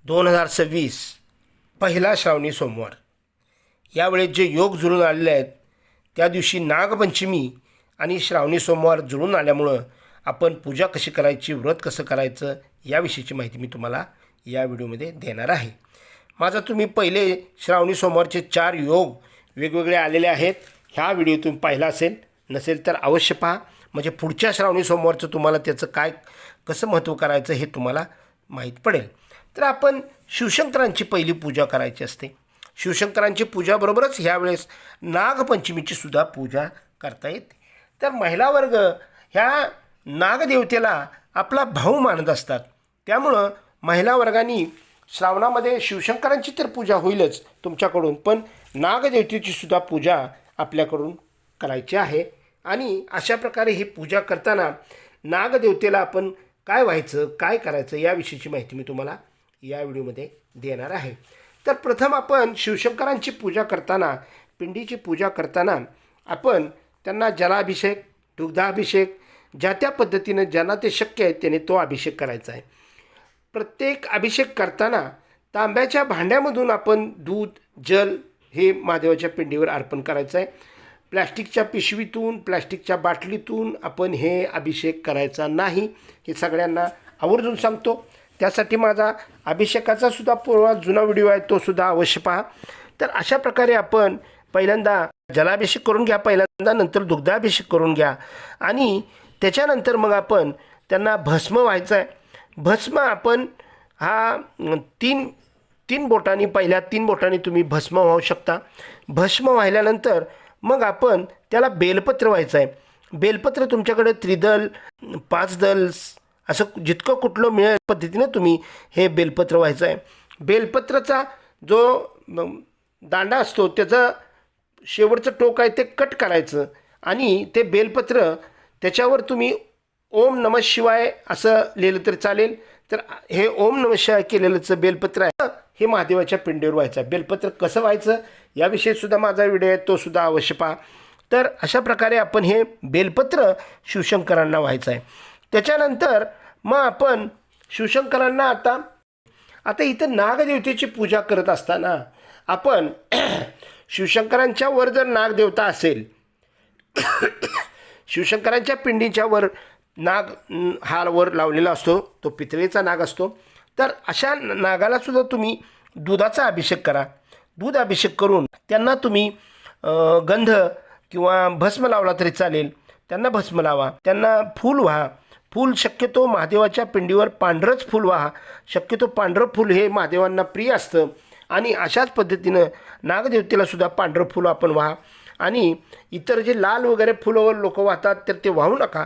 2026 पहिला श्रावणी सोमवार यावेळेस जे योग जुळून आलेले आहेत त्या दिवशी नागपंचमी आणि श्रावणी सोमवार जुळून आल्यामुळं आपण पूजा कशी करायची, व्रत कसं करायचं याविषयीची माहिती मी तुम्हाला या व्हिडिओमध्ये देणार आहे. माझा तुम्ही पहिले श्रावणी सोमवारचे 4 योग वेगवेगळे आलेले आहेत. ह्या व्हिडिओ तुम्ही पाहिला नसेल तर अवश्य पहा, म्हणजे पुढच्या श्रावणी सोमवारचं तुम्हाला त्याचं कसं महत्त्व करायचं हे तुम्हाला माहीत पडेल. तर आपण शिवशंकरांची पहिली पूजा करायची असते. शिवशंकरांची पूजाबरोबरच ह्यावेळेस नागपंचमीची सुद्धा पूजा करता येते. तर महिला वर्ग ह्या नागदेवतेला आपला भाऊ मानत असतात. त्यामुळं महिला वर्गांनी श्रावणामध्ये शिवशंकरांची तर पूजा होईलच तुमच्याकडून, पण नागदेवतेची सुद्धा पूजा आपल्याकडून करायची आहे. आणि अशा प्रकारे ही पूजा करताना नागदेवतेला आपण काय व्हायचं, काय करायचं याविषयीची माहिती मी तुम्हाला या व्हिडिओमध्ये देणार आहे. तर प्रथम आपण शिवशंकरांची पूजा करताना, पिंडीची पूजा करताना आपण त्यांना जलाभिषेक, दुग्धाभिषेक, ज्या त्या पद्धतीनं ज्यांना ते शक्य आहे त्याने तो अभिषेक करायचा आहे. प्रत्येक अभिषेक करताना तांब्याच्या भांड्यामधून आपण दूध, जल हे महादेवाच्या पिंडीवर अर्पण करायचं आहे. प्लॅस्टिकच्या पिशवीतून, प्लॅस्टिकच्या बाटलीतून आपण हे अभिषेक करायचा नाही, हे सगळ्यांना आवर्जून सांगतो. त्यासाठी माझा अभिषेकाचा सुद्धा पूर्व जुना व्हिडिओ आहे, तो सुद्धा अवश्य पहा. तर अशा प्रकारे आपण पहिल्यांदा जलाभिषेक करून घ्या, पहिल्यांदा नंतर दुग्धाभिषेक करून घ्या आणि त्याच्यानंतर मग आपण त्यांना भस्म व्हायचं आहे. भस्म आपण हा तीन बोटांनी, पहिल्या 3 बोटांनी तुम्ही भस्म वाहू शकता. भस्म वाहिल्यानंतर मग आपण त्याला बेलपत्र व्हायचं आहे. बेलपत्र तुमच्याकडे 3 दल 5 दल असं जितकं कुठलं मिळेल पद्धतीनं तुम्ही हे बेलपत्र व्हायचं आहे. बेलपत्राचा जो दांडा असतो त्याचं शेवटचं टोक आहे ते कट करायचं आणि ते बेलपत्र त्याच्यावर तुम्ही ओम नमः शिवाय असं लिहिलं तरी चालेल. तर हे ओम नमः शिवाय केलेलंचं बेलपत्र आहे, हे महादेवाच्या पिंडीवर व्हायचं आहे. बेलपत्र कसं व्हायचं याविषयी सुद्धा माझा व्हिडिओ आहे, तो सुद्धा अवश्य पहा. तर अशा प्रकारे आपण हे बेलपत्र शिवशंकरांना व्हायचं आहे. त्याच्यानंतर मग आपण शिवशंकरांना आता इथं नागदेवतेची पूजा करत असताना आपण शिवशंकरांच्या वर जर नागदेवता असेल, शिवशंकरांच्या पिंडीच्या वर नाग हा वर लावलेला असतो, तो पितळेचा नाग असतो. तर अशा नागाला सुद्धा तुम्ही दुधाचा अभिषेक करा. दूध अभिषेक करून त्यांना तुम्ही गंध किंवा भस्म लावला तरी चालेल. त्यांना भस्म लावा, त्यांना फूल व्हा. फूल शक्यतो महादेवाच्या पिंडीवर पांढरंच फूल व्हा. शक्यतो पांढरं फूल हे महादेवांना प्रिय असतं आणि अशाच पद्धतीनं नागदेवतेला सुद्धा पांढरं फूल आपण व्हा. आणि इतर जे लाल वगैरे फुलं लोक वाहतात तर ते वाहू नका.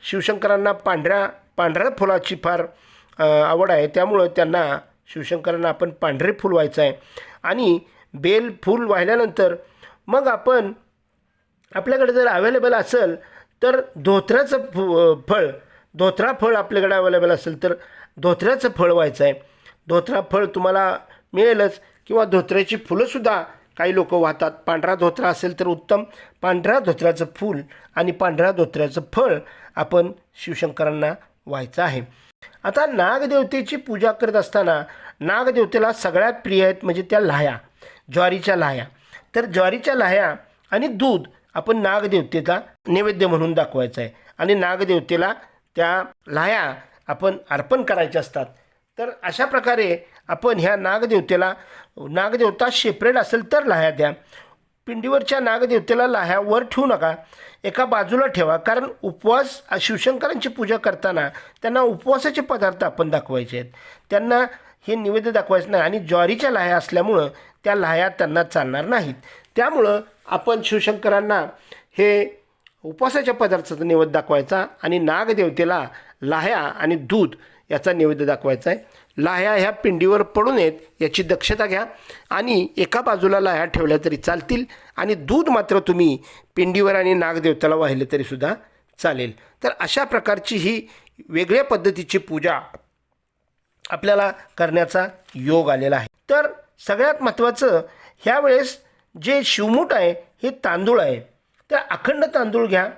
शिवशंकरांना पांढऱ्या फुलाची फार आवड आहे, त्यामुळं त्यांना शिवशंकरांना आपण पांढरे फूल व्हायचं आहे. आणि बेल फूल वाहिल्यानंतर मग आपण आपल्याकडे जर अवेलेबल असेल तर धोत्र्याचं धोत्रा फळ आपल्याकडे अवेलेबल असेल तर धोत्र्याचं फळ व्हायचं आहे. धोत्रा फळ तुम्हाला मिळेलच किंवा धोत्र्याची फुलंसुद्धा काही लोक वाहतात. पांढरा धोत्रा असेल तर उत्तम. पांढऱ्या धोत्र्याचं फूल आणि पांढऱ्या धोत्र्याचं फळ आपण शिवशंकरांना व्हायचं आहे. आता नागदेवतेची पूजा करत असताना नागदेवतेला सगळ्यात प्रिय आहेत म्हणजे त्या लाह्या, ज्वारीच्या लाह्या. तर ज्वारीच्या लाह्या आणि दूध आपण नागदेवतेला नैवेद्य म्हणून दाखवायचं आहे आणि नागदेवतेला त्या लाह्या आपण अर्पण करायच्या असतात. तर अशा प्रकारे आपण ह्या नागदेवता सेपरेट असेल तर लाह्या द्या. पिंडीवरच्या नागदेवतेला लाह्या वर ठेवू नका, एका बाजूला ठेवा. कारण उपवास, शिवशंकरांची पूजा करताना त्यांना उपवासाचे पदार्थ आपण दाखवायचे आहेत, त्यांना हे निवेद्य दाखवायचं नाही. आणि ज्वारीच्या लाह्या असल्यामुळं त्या लाह्या त्यांना चालणार नाहीत. त्यामुळं आपण शिवशंकरांना हे उपवासाच्या पदार्थाचा नैवेद्य दाखवायचा आणि नागदेवतेला लाह्या आणि दूध याचा नैवेद्य दाखवायचा आहे. लाह्या ह्या पिंडीवर पडू नयेत याची दक्षता घ्या आणि एका बाजूला लाह्या ठेवल्या तरी चालतील आणि दूध मात्र तुम्ही पिंडीवर आणि नागदेवतेला वाहिले तरीसुद्धा चालेल. तर अशा प्रकारची ही वेगळ्या पद्धतीची पूजा आपल्याला करण्याचा योग आलेला आहे. तर सगळ्यात महत्त्वाचं ह्यावेळेस जे शिवमूठ आहे हे तांदूळ आहे. तर अखंड तांदूळ घ्या,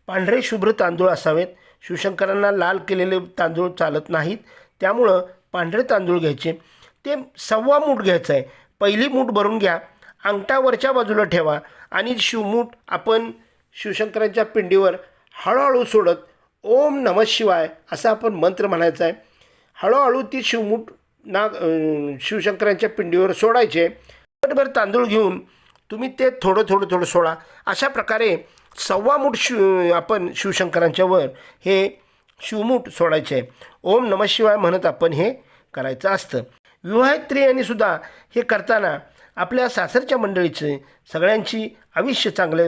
पांढरे शुभ्र तांदूळ असावेत. शिवशंकरांना लाल केलेले तांदूळ चालत नाहीत, त्यामुळं पांढरे तांदूळ घ्यायचे. ते 1.25 मूठ घ्यायचं आहे. पहिली मूठ भरून घ्या, अंगठा वरच्या बाजूला ठेवा आणि शिवमूठ आपण शिवशंकरांच्या पिंडीवर हळूहळू सोडत ओम नमः शिवाय असा आपण मंत्र म्हणायचा आहे. हळूहळू ती शिवमूठ शिवशंकरांच्या पिंडीवर सोडायचे. पटभर तांदूळ घेऊन तुम्ही ते थोडं थोडं थोडं सोडा. अशा प्रकारे 1.25 मूठ आपण शिवशंकरांच्या वर हे शिवमूठ सोडायचे आहे. ओम नमः शिवाय म्हणत आपण हे करायचं असतं. विवाहित स्त्रियांनी सुद्धा हे करताना आपल्या सासरच्या मंडळीचे सगळ्यांची आयुष्य चांगले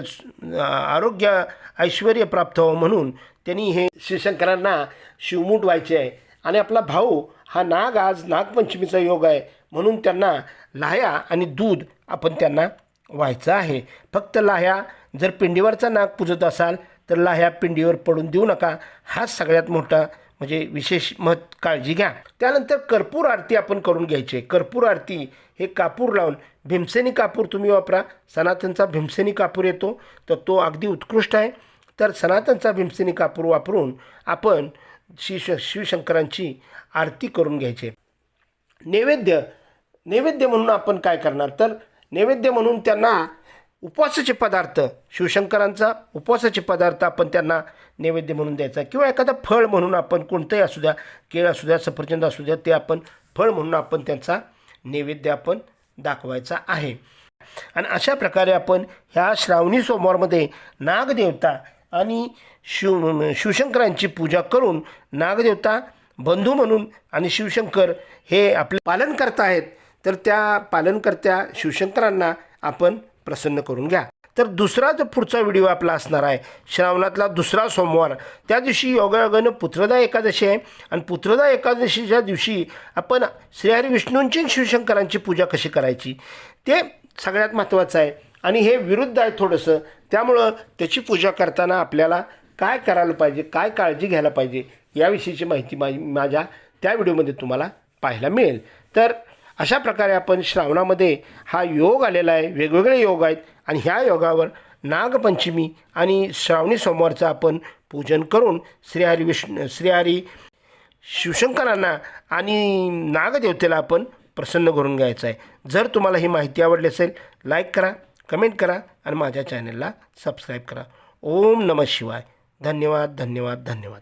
आरोग्य ऐश्वर प्राप्त व्हावं म्हणून त्यांनी हे शिवशंकरांना शिवमूठ व्हायचे आहे. आणि आपला भाऊ हा नाग, आज नागपंचमीचा योग आहे म्हणून त्यांना लाह्या आणि दूध आपण त्यांना व्हायचं आहे. फक्त लाह्या, जर पिंडीवरचा नाग पूजत असाल तर लाह्या पिंडीवर पडून देऊ नका. हाच सगळ्यात मोठा म्हणजे विशेष काळजी घ्या. त्यानंतर कर्पूर आरती आपण करून घ्यायची आहे. कर्पूर आरती हे कापूर लावून, भीमसेनी कापूर तुम्ही वापरा. सनातनचा भीमसेनी कापूर येतो तर तो अगदी उत्कृष्ट आहे. तर सनातनचा भीमसेनी कापूर वापरून आपण शिवशंकरांची आरती करून घ्यायची. नैवेद्य म्हणून आपण काय करणार, तर नैवेद्य म्हणून त्यांना उपवासाचे पदार्थ, शिवशंकरांचा उपवासाचे पदार्थ आपण त्यांना नैवेद्य म्हणून द्यायचा. किंवा एखादं फळ म्हणून आपण कोणतंही असू द्या, केळ असू द्या, सफरचंद असू द्या, ते आपण फळ म्हणून आपण त्यांचा नैवेद्य आपण दाखवायचा आहे. आणि अशा प्रकारे आपण ह्या श्रावणी सोमवारमध्ये नागदेवता आणि शिवशंकरांची पूजा करून नागदेवता बंधू म्हणून आणि शिवशंकर हे आपले पालन करत आहेत, तर त्या पालनकर्त्या शिवशंकरांना आपण प्रसन्न करून घ्या. तर दुसरा जो पुढचा व्हिडिओ आपला असणार आहे श्रावणातला दुसरा सोमवार. त्या दिवशी योगायोगानं पुत्रदा एकादशी आहे आणि पुत्रदा एकादशीच्या दिवशी आपण श्रीहरी विष्णूंची शिवशंकरांची पूजा कशी करायची ते सगळ्यात महत्त्वाचं आहे. आणि हे विरुद्ध आहे थोडंसं, त्यामुळं त्याची पूजा करताना आपल्याला काय करायला पाहिजे, काय काळजी घ्यायला पाहिजे याविषयीची माहिती माझ्या त्या व्हिडिओमध्ये तुम्हाला पाहायला मिळेल. तर अशा प्रकारे आपण श्रावणामध्ये हा योग आलेला आहे. वेगवेगळे योग आहेत आणि ह्या योगावर नागपंचमी आणि श्रावणी सोमवारचं आपण पूजन करून श्रीहरी शिवशंकरांना आणि नागदेवतेला आपण प्रसन्न करून घ्यायचं आहे. जर तुम्हाला ही माहिती आवडली असेल, लाईक करा, कमेंट करा आणि माझ्या चॅनलला सबस्क्राईब करा. ओम नमः शिवाय. धन्यवाद, धन्यवाद, धन्यवाद.